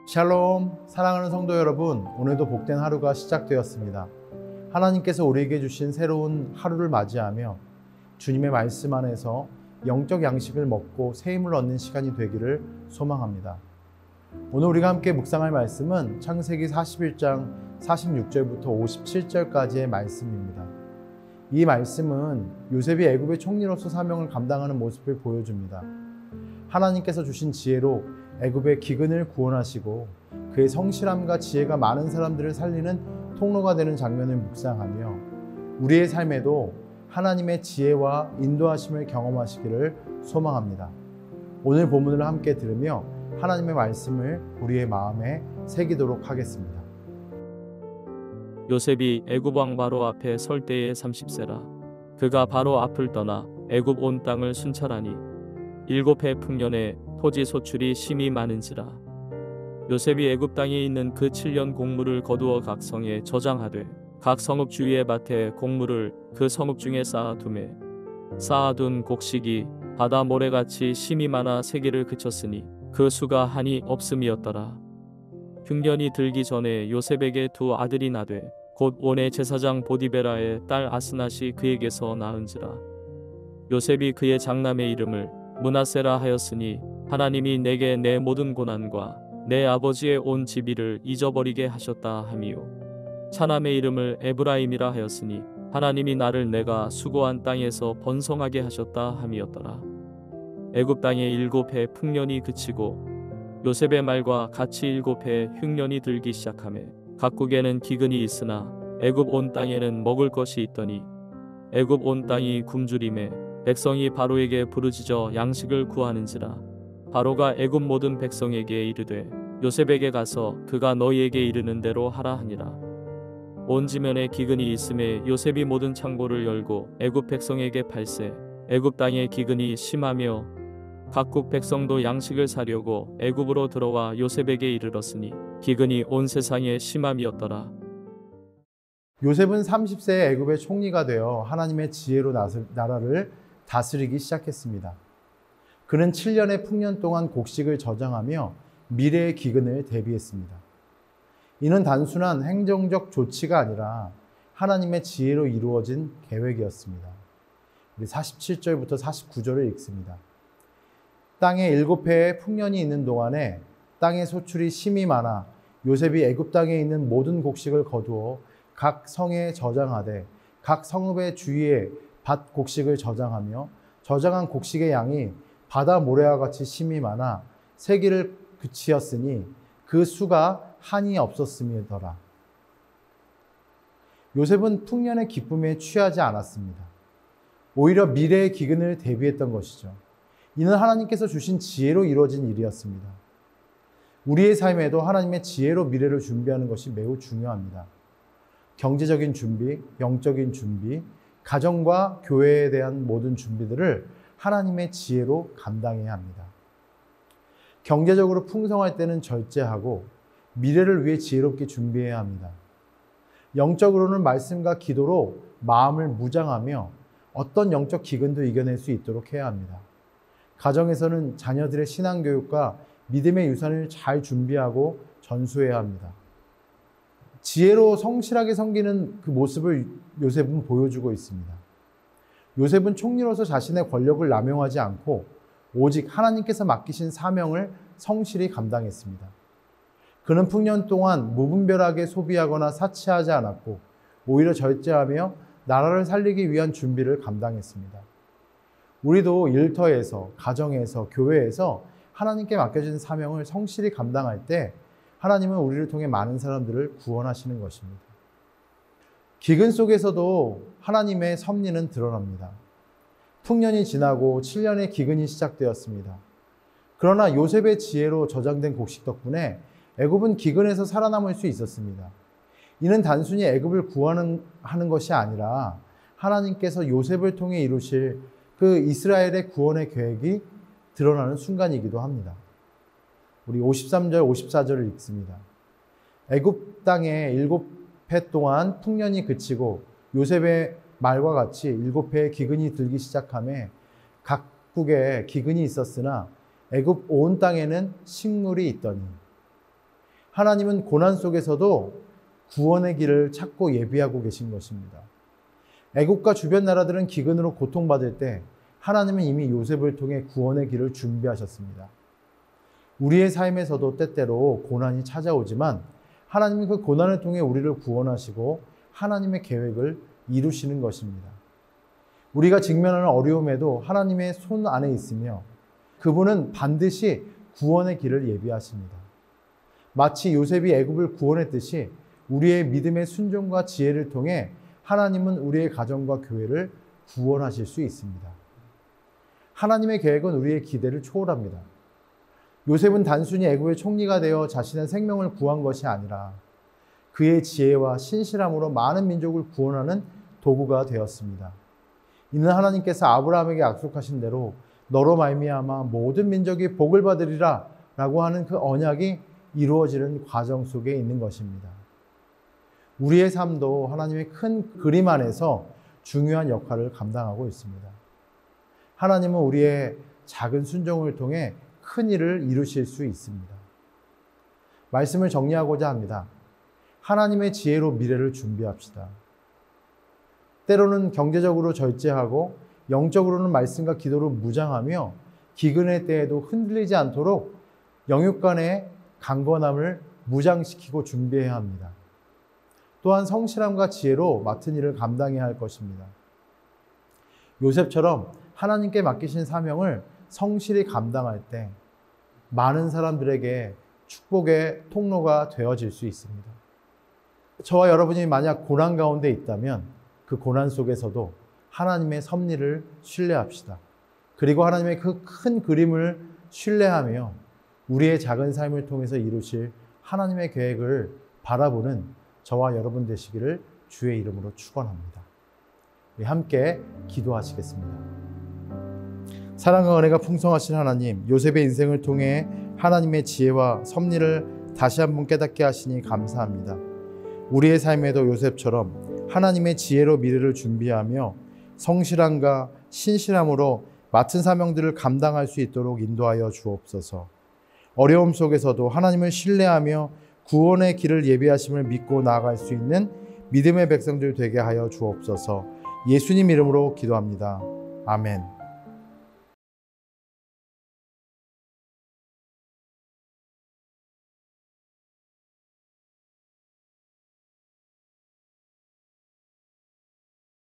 샬롬, 사랑하는 성도 여러분, 오늘도 복된 하루가 시작되었습니다. 하나님께서 우리에게 주신 새로운 하루를 맞이하며 주님의 말씀 안에서 영적 양식을 먹고 새 힘을 얻는 시간이 되기를 소망합니다. 오늘 우리가 함께 묵상할 말씀은 창세기 41장 46절부터 57절까지의 말씀입니다. 이 말씀은 요셉이 애굽의 총리로서 사명을 감당하는 모습을 보여줍니다. 하나님께서 주신 지혜로 애굽의 기근을 구원하시고 그의 성실함과 지혜가 많은 사람들을 살리는 통로가 되는 장면을 묵상하며 우리의 삶에도 하나님의 지혜와 인도하심을 경험하시기를 소망합니다. 오늘 본문을 함께 들으며 하나님의 말씀을 우리의 마음에 새기도록 하겠습니다. 요셉이 애굽 왕 바로 앞에 설 때에 30세라. 그가 바로 앞을 떠나 애굽 온 땅을 순찰하니 7해 풍년에 토지 소출이 심히 많은지라. 요셉이 애굽 땅에 있는 그 7년 곡물을 거두어 각 성에 저장하되 각 성읍 주위의 밭에 곡물을 그 성읍 중에 쌓아두매 쌓아둔 곡식이 바다 모래같이 심히 많아 세기를 그쳤으니 그 수가 한이 없음이었더라. 흉년이 들기 전에 요셉에게 두 아들이 나되 곧 온의 제사장 보디베라의 딸 아스낫이 그에게서 낳은지라. 요셉이 그의 장남의 이름을 므낫세라 하였으니 하나님이 내게 내 모든 고난과 내 아버지의 온 지비를 잊어버리게 하셨다 하미요. 차남의 이름을 에브라임이라 하였으니 하나님이 나를 내가 수고한 땅에서 번성하게 하셨다 함이었더라. 애굽 땅에 7해 풍년이 그치고 요셉의 말과 같이 7해 흉년이 들기 시작하매 각국에는 기근이 있으나 애굽 온 땅에는 먹을 것이 있더니 애굽 온 땅이 굶주림에 백성이 바로에게 부르짖어 양식을 구하는지라. 바로가 애굽 모든 백성에게 이르되 요셉에게 가서 그가 너희에게 이르는 대로 하라 하니라. 온 지면에 기근이 있음에 요셉이 모든 창고를 열고 애굽 백성에게 팔세 애굽 땅에 기근이 심하며 각국 백성도 양식을 사려고 애굽으로 들어와 요셉에게 이르렀으니 기근이 온 세상에 심함이었더라. 요셉은 30세에 애굽의 총리가 되어 하나님의 지혜로 나라를 다스리기 시작했습니다. 그는 7년의 풍년 동안 곡식을 저장하며 미래의 기근을 대비했습니다. 이는 단순한 행정적 조치가 아니라 하나님의 지혜로 이루어진 계획이었습니다. 우리 47절부터 49절을 읽습니다. 땅에 7해의 풍년이 있는 동안에 땅의 소출이 심히 많아 요셉이 애굽 땅에 있는 모든 곡식을 거두어 각 성에 저장하되 각 성읍의 주위에 밭 곡식을 저장하며 저장한 곡식의 양이 바다 모래와 같이 심히 많아 세기를 그치었으니 그 수가 한이 없었음이더라. 요셉은 풍년의 기쁨에 취하지 않았습니다. 오히려 미래의 기근을 대비했던 것이죠. 이는 하나님께서 주신 지혜로 이루어진 일이었습니다. 우리의 삶에도 하나님의 지혜로 미래를 준비하는 것이 매우 중요합니다. 경제적인 준비, 영적인 준비, 가정과 교회에 대한 모든 준비들을 하나님의 지혜로 감당해야 합니다. 경제적으로 풍성할 때는 절제하고 미래를 위해 지혜롭게 준비해야 합니다. 영적으로는 말씀과 기도로 마음을 무장하며 어떤 영적 기근도 이겨낼 수 있도록 해야 합니다. 가정에서는 자녀들의 신앙교육과 믿음의 유산을 잘 준비하고 전수해야 합니다. 지혜로 성실하게 섬기는 그 모습을 요셉은 보여주고 있습니다. 요셉은 총리로서 자신의 권력을 남용하지 않고 오직 하나님께서 맡기신 사명을 성실히 감당했습니다. 그는 풍년 동안 무분별하게 소비하거나 사치하지 않았고 오히려 절제하며 나라를 살리기 위한 준비를 감당했습니다. 우리도 일터에서, 가정에서, 교회에서 하나님께 맡겨진 사명을 성실히 감당할 때 하나님은 우리를 통해 많은 사람들을 구원하시는 것입니다. 기근 속에서도 하나님의 섭리는 드러납니다. 풍년이 지나고 7년의 기근이 시작되었습니다. 그러나 요셉의 지혜로 저장된 곡식 덕분에 애굽은 기근에서 살아남을 수 있었습니다. 이는 단순히 애굽을 구하는 것이 아니라 하나님께서 요셉을 통해 이루실 그 이스라엘의 구원의 계획이 드러나는 순간이기도 합니다. 우리 53절, 54절을 읽습니다. 애굽 땅에 해 동안 풍년이 그치고 요셉의 말과 같이 7해의 기근이 들기 시작하며 각국에 기근이 있었으나 애굽 온 땅에는 식물이 있더니, 하나님은 고난 속에서도 구원의 길을 찾고 예비하고 계신 것입니다. 애굽과 주변 나라들은 기근으로 고통받을 때 하나님은 이미 요셉을 통해 구원의 길을 준비하셨습니다. 우리의 삶에서도 때때로 고난이 찾아오지만 하나님은 그 고난을 통해 우리를 구원하시고 하나님의 계획을 이루시는 것입니다. 우리가 직면하는 어려움에도 하나님의 손 안에 있으며 그분은 반드시 구원의 길을 예비하십니다. 마치 요셉이 애굽을 구원했듯이 우리의 믿음의 순종과 지혜를 통해 하나님은 우리의 가정과 교회를 구원하실 수 있습니다. 하나님의 계획은 우리의 기대를 초월합니다. 요셉은 단순히 애굽의 총리가 되어 자신의 생명을 구한 것이 아니라 그의 지혜와 신실함으로 많은 민족을 구원하는 도구가 되었습니다. 이는 하나님께서 아브라함에게 약속하신 대로 너로 말미암아 모든 민족이 복을 받으리라 라고 하는 그 언약이 이루어지는 과정 속에 있는 것입니다. 우리의 삶도 하나님의 큰 그림 안에서 중요한 역할을 감당하고 있습니다. 하나님은 우리의 작은 순종을 통해 큰 일을 이루실 수 있습니다. 말씀을 정리하고자 합니다. 하나님의 지혜로 미래를 준비합시다. 때로는 경제적으로 절제하고 영적으로는 말씀과 기도로 무장하며 기근의 때에도 흔들리지 않도록 영육간의 강건함을 무장시키고 준비해야 합니다. 또한 성실함과 지혜로 맡은 일을 감당해야 할 것입니다. 요셉처럼 하나님께 맡기신 사명을 성실히 감당할 때 많은 사람들에게 축복의 통로가 되어질 수 있습니다. 저와 여러분이 만약 고난 가운데 있다면 그 고난 속에서도 하나님의 섭리를 신뢰합시다. 그리고 하나님의 그 큰 그림을 신뢰하며 우리의 작은 삶을 통해서 이루실 하나님의 계획을 바라보는 저와 여러분 되시기를 주의 이름으로 축원합니다. 우리 함께 기도하시겠습니다. 사랑과 은혜가 풍성하신 하나님, 요셉의 인생을 통해 하나님의 지혜와 섭리를 다시 한번 깨닫게 하시니 감사합니다. 우리의 삶에도 요셉처럼 하나님의 지혜로 미래를 준비하며 성실함과 신실함으로 맡은 사명들을 감당할 수 있도록 인도하여 주옵소서. 어려움 속에서도 하나님을 신뢰하며 구원의 길을 예비하심을 믿고 나아갈 수 있는 믿음의 백성들 되게 하여 주옵소서. 예수님 이름으로 기도합니다. 아멘.